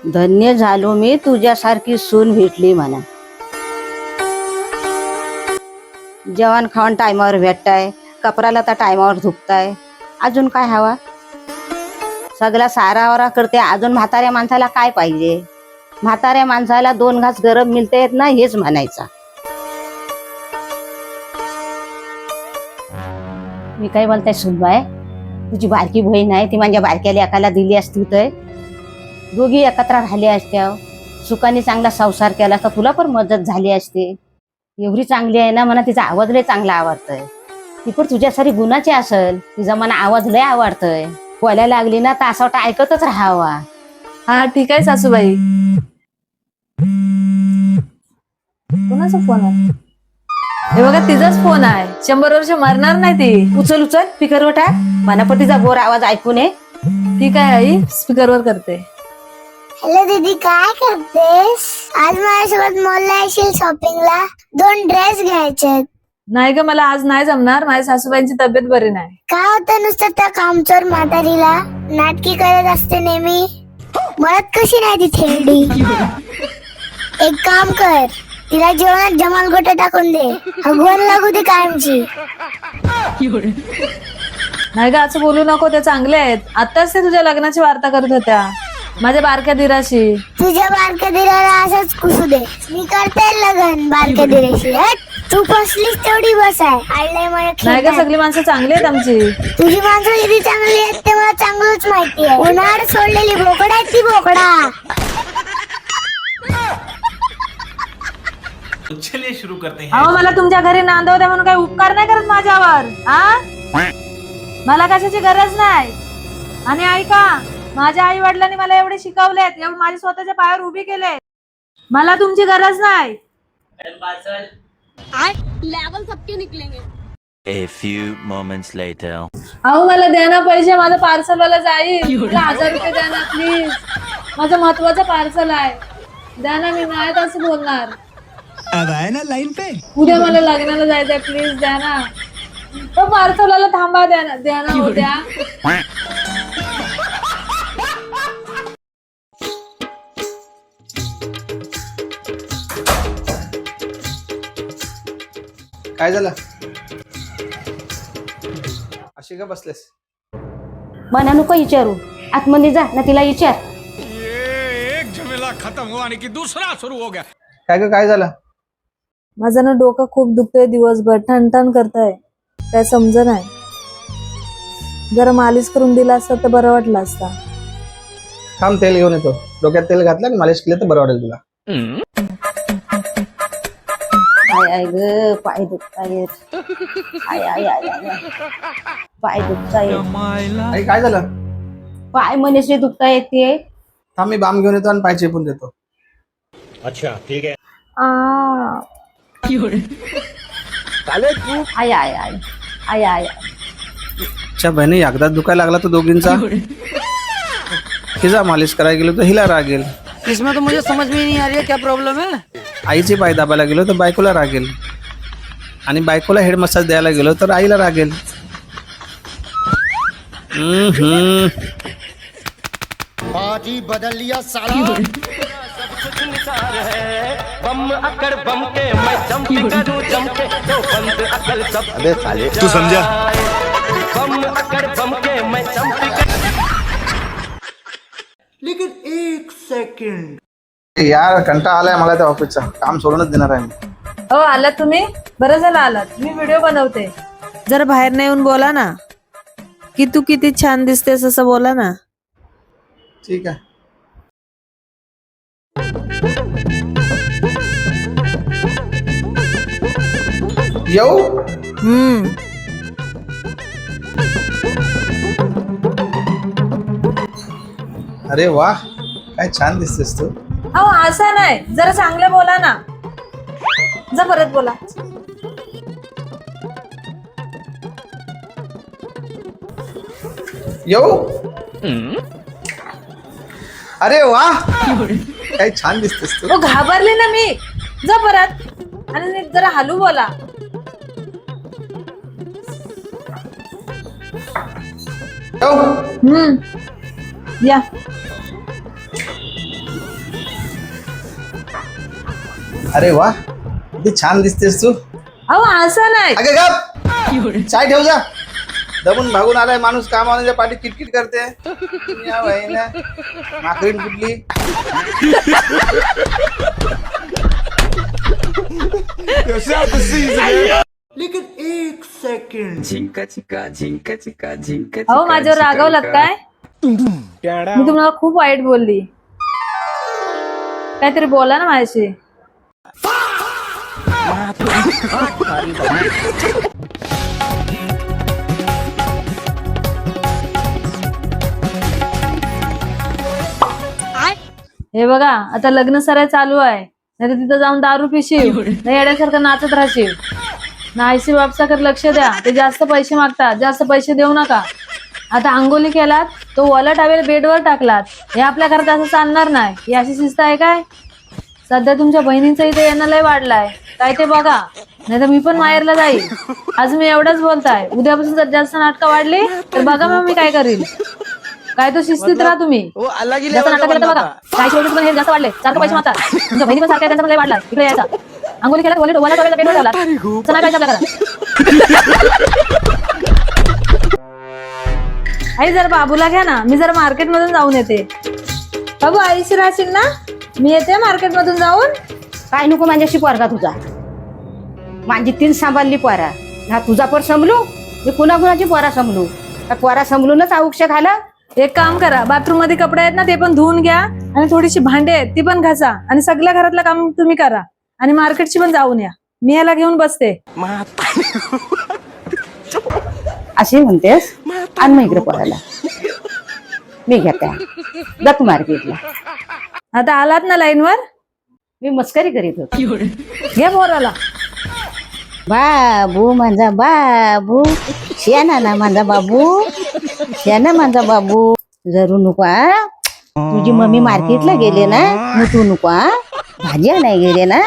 धन्य झालो मी तुझ्यासारखी सून भेटली म्हणा. जेवण खावण टायमावर भेटताय, कपराला तर टायमावर धुपताय, अजून काय हवा? सगळा सारावारा करते, अजून म्हाताऱ्या माणसाला काय पाहिजे? म्हाताऱ्या माणसाला 2 घास गरम मिळते ना, हेच म्हणायचं. मी काय बोलताय सुनबाई, तुझी बारकी बहीण आहे, ती माझ्या बारक्या लेकाला दिली असती तर दोघी एकत्र राहिल्या असत्या, सुखाने चांगला संसार केला असता, तुला पण मदत झाली असते. एवढी चांगली आहे ना, म्हणा तिचा आवाज लय चांगला आवडतोय. ती पण तुझ्यासारी गुणाची असेल, तिचा मला आवाज लय आवडतोय. बोलायला लागली ना तर असं वाटतं ऐकतच राहावा. हा ठीक आहे सासूबाई. कोणाचा फोन आहे? हे बघा तिचाच फोन आहे. 100 वर्ष मरणार नाही ती. उचल उचल स्पीकरवर टाक, मला पण तिचा गोर आवाज ऐकू नये. ठीक आहे आई, स्पीकरवर करते. हॅलो दीदी, काय करतेस? आज माझ्यासोबत मॉलला येशील शॉपिंगला? 2 ड्रेस घ्यायचे. नाही ग, मला आज नाही जमणार. माझ्या सासूबाईंची तब्येत बरी नाही. काय होतं नुसतं त्या कामचोर म्हातारीला? नाटकी करत असते नेहमी. मळत कशी नाही ती थेरडी? एक काम कर, तिला जेवणात जमाल गोटे टाकून दे, हगवण लागू दे कायमची. नाही ग, असं बोलू नको. ते चांगले आहेत. आताच ते तुझ्या लग्नाची वार्ता करत होत्या माझ्या बारक्या दिराशी. तुझ्या बारक्या दिराला असंच कुसू दे. मी करते लग्न बारक्या दिराशी. तू फसलीस तेवढी बस आहे. आडलंय मला नाही ग, सगळी माणसं चांगली आहेत आमची. तुझी माणसं किती चांगली आहेत ते मला चांगलंच माहिती आहे. उन्हाळ्यात सोडलेली बोकडा आहे ती बोकडा. चलिए शुरू करते हैं. अहो, मला तुमच्या घरी नांदव द्या म्हणून काही उपकार नाही करत माझ्यावर. मला कशाची गरज नाही. आणि ऐका, माझ्या आई वडिलांनी मला एवढे शिकवलेत, एवढे माझ्या स्वतःच्या पायावर उभी केले. मला तुमची गरज नाही. A few moments later. अहो, मला द्या ना पैसे, माझं पार्सल वाला जाईल. मला 1000 रुपये द्या ना प्लीज. माझं महत्वाचं पार्सल आहे, द्या ना. मी नाही असं बोलणार. अब आए ना लाइन पे. उद्या मला लग्नाला जायचंय, प्लीज द्या ना. तो पार्सल वाला थांबा, द्या ना, द्या ना, उद्या. काय झालं? अशी का बसलेस? मला नको विचारू, आतमध्ये जा ना, तिला विचार. एक झमेला खत्म हुआ आणि की दुसरा सुरू हो गया. काय झालं? माझं ना डोकं खूप दुखतंय, दिवसभर ठणठण करताय, काय समज नाही. जरा मालिश करून दिला असता तर बरं वाटलं असता. थांब, तेल घेऊन येतो. डोक्यात तेल घातलं आणि मालिश केलं तर बरं वाटेल तुला. आय आय ग, पाय दुखतायत. आय आय आय आय, पाय दुखतायत. आई काय झालं? पाय मनीषे दुखतायत ते. थांब, मी बाम घेऊन येतो आणि पाय चेपून देतो. अच्छा ठीक है. I I I I I. अच्छा बहिणी, एकदा दुखायला लागला तर दोघींचा. हिला मालिश करायला गेलो तर हिला राग येईल. इसमें तो मुझे समझ में नहीं आ रही है क्या प्रॉब्लम है. आईची पाय दाबायला गेलो तर बायकोला राग येईल, आणि बायकोला हेड मसाज द्यायला गेलो तर आईला राग येईल. पार्टी बदल लिया साला. तू समझा. लेकिन 1 सेकंड. यार कंटाळा आलाय मला त्या ऑफिसचा. काम सोडूनच देणार आहे मी. हो, आलात तुम्ही, बरं झालं आलात. मी व्हिडिओ बनवते. जरा बाहेर नाही येऊन बोला ना, की तू किती छान दिसतेस असं बोला ना. ठीक आहे. येऊ? अरे वा, काय छान दिसतेस तू. अहो, असं नाही, जरा चांगलं बोला ना. जा परत बोला. येऊ? अरे वा, काय छान दिसतेस तू. हो, घाबरले ना मी. जा परत, आणि नीट जरा हलू बोला. येऊ? या. अरे वा किती छान दिसतेस तू. अहो असं नाही. अगं गप चाय ठेव जा. दमून भागून आलाय माणूस कामाच्या पाठी किटकिट करते. या बाई ना माकरीन कुठली. लेकिन एक सेकंड. अहो माझ्यावर रागवलात काय? मी तुम्हाला खूप वाईट बोलली. काहीतरी बोला ना माझ्याशी. हे बघा आता लग्न सराय चालू आहे. नाही तर तिथं जाऊन दारू पिशील, नाही येड्यासारखं नाचत राहशील. नाहीशी बापसाकडे लक्ष द्या. ते जास्त पैसे मागतात, जास्त पैसे देऊ नका. आता अंघोली केलात तो वॉलेट टावेल बेडवर टाकलात. हे आपल्या घरात असं चालणार नाही. ही अशी शिस्त आहे काय? सध्या तुमच्या बहिणींचा इथे येणं लय वाढलाय काय ते बघा, नाही तर मी पण माहेरला जाईल. आज मी एवढंच बोलताय. उद्यापासून जर जास्त नाटकं वाढली तर बघा मग मी काय करील. काय तो शिस्तीत राहा तुम्ही. जास्त नाटक केलं तर बघा काय शेवटी पण हे जास्त वाढले. सारखं पैसे मागतात. तुमच्या बहिणी पण सारखं त्यांचा पण लय वाढला. इकडे यायचा अंघोली केला वॉलेट टावेल बेडवर ठेवला. असं नाही पाहिजे आपल्या घरात. आई जरा बाबूला घ्या ना. मी जरा मार्केट मधून जाऊन येते. बाबू आईशी राहशील ना? मी येते मार्केट मधून जाऊन. काय नको माझ्याशी पोरगा तुझा. माझी 3 सांभाळली पोरा. हा तुझा पोर समलू मी कुणाकुणाची पोरा समलू. त्या पोरा समलूनच आयुष्य घाला. एक काम करा, बाथरूम मध्ये कपडे आहेत ना ते पण धुवून घ्या आणि थोडीशी भांडे आहेत ती पण घासा आणि सगळ्या घरातलं काम तुम्ही करा आणि मार्केटची पण जाऊन या. मी याला घेऊन बसते. असे म्हणतेस आण मग इकडे पोराला. मी घेते जात मार्केटला. आता आलात ना लाईनवर. मी मस्करी करीत होते. घ्या पोराला. बाबू माझा बाबू शेणा ना माझा बाबू शेणा माझा बाबू. जरू नको तुझी मम्मी मार्केटला गेले ना मग तू नको भाज्या नाही गेले ना